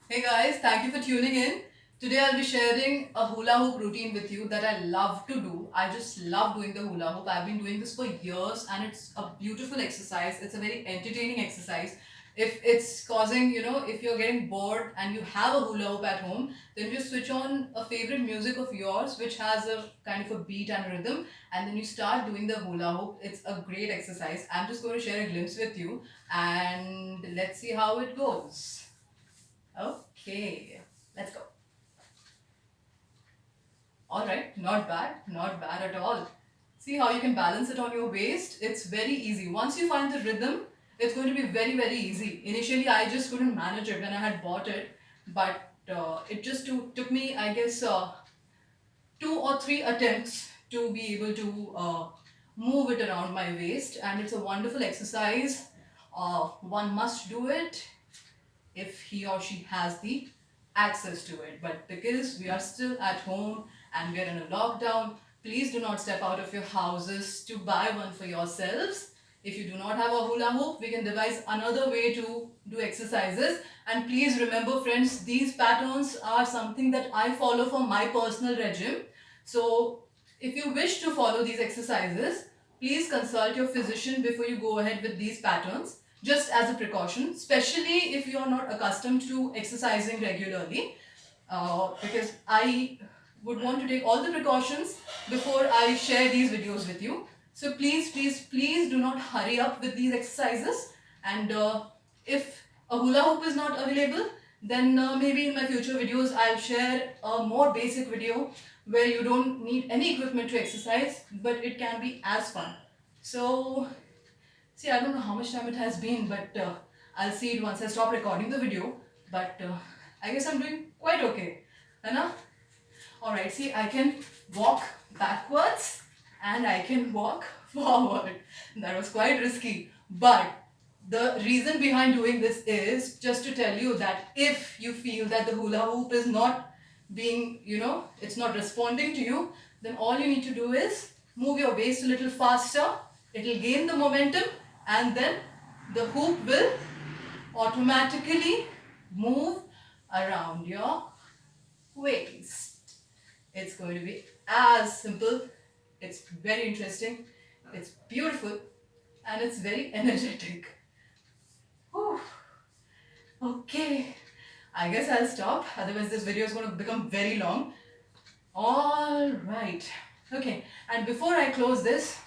Hey guys, thank you for tuning in. Today I'll be sharing a hula hoop routine with you that I love to do. I just love doing the hula hoop. I've been doing this for years and it's a beautiful exercise. It's a very entertaining exercise. If it's causing, if you're getting bored and you have a hula hoop at home, then just switch on a favorite music of yours which has a kind of a beat and a rhythm, and then you start doing the hula hoop. It's a great exercise. I'm just going to share a glimpse with you and let's see how it goes. Okay, let's go. All right, not bad at all. See how you can balance it on your waist? It's very easy. Once you find the rhythm, it's going to be very, very easy. Initially, I just couldn't manage it when I had bought it, but it just took me, I guess, 2 or 3 attempts to be able to move it around my waist, and it's a wonderful exercise. One must do it if he or she has the access to it. But because we are still at home and we are in a lockdown, please do not step out of your houses to buy one for yourselves. If you do not have a hula hoop, we can devise another way to do exercises. And please remember, friends, these patterns are something that I follow for my personal regime. So if you wish to follow these exercises, please consult your physician before you go ahead with these patterns, just as a precaution, especially if you are not accustomed to exercising regularly. Because I would want to take all the precautions before I share these videos with you. So please, please, please do not hurry up with these exercises. And if a hula hoop is not available, then maybe in my future videos I'll share a more basic video where you don't need any equipment to exercise, but it can be as fun. So see, I don't know how much time it has been, but I'll see it once I stop recording the video. But I guess I'm doing quite okay. है ना? Alright, see, I can walk backwards and I can walk forward. That was quite risky. But the reason behind doing this is just to tell you that if you feel that the hula hoop is not being, it's not responding to you, then all you need to do is move your waist a little faster. It will gain the momentum and then the hoop will automatically move around your waist. It's going to be as simple. It's very interesting. It's beautiful and it's very energetic. Whew. Okay, I guess I'll stop. Otherwise, this video is going to become very long. All right. Okay, and before I close this,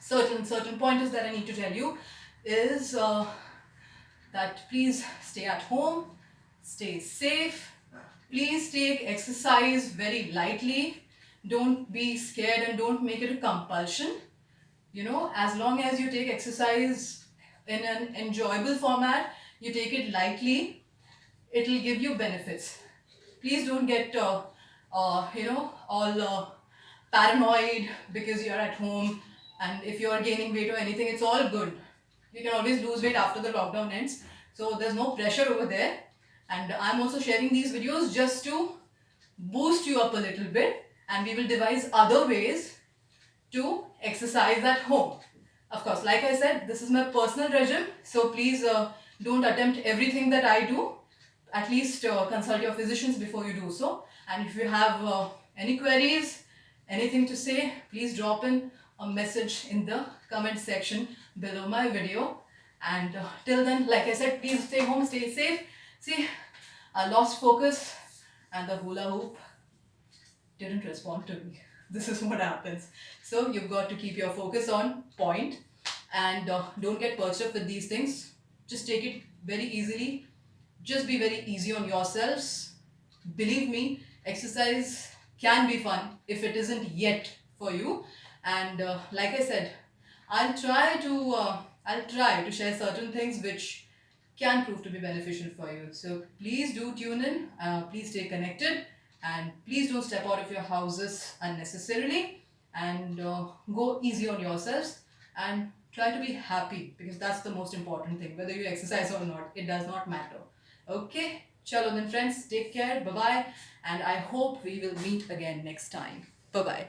certain pointers that I need to tell you is that please stay at home, stay safe, please take exercise very lightly, don't be scared and don't make it a compulsion. As long as you take exercise in an enjoyable format, you take it lightly, it will give you benefits. Please don't get all paranoid because you're at home, and if you're gaining weight or anything, it's all good. You can always lose weight after the lockdown ends, so there's no pressure over there. And I'm also sharing these videos just to boost you up a little bit, and we will devise other ways to exercise at home. Of course, like I said, this is my personal regime, so please don't attempt everything that I do. At least consult your physicians before you do so. And if you have any queries, anything to say, please drop in a message in the comment section below my video. And till then, like I said, please stay home, stay safe. See, I lost focus and the hula hoop didn't respond to me. This is what happens. So you've got to keep your focus on point and don't get perched up with these things. Just take it very easily. Just be very easy on yourselves. Believe me, exercise can be fun if it isn't yet for you. And like I said, I'll try to share certain things which can prove to be beneficial for you. So please do tune in, please stay connected, and please don't step out of your houses unnecessarily, and go easy on yourselves and try to be happy, because that's the most important thing. Whether you exercise or not, it does not matter. Okay, chalo then friends, take care, bye bye, and I hope we will meet again next time. Bye bye.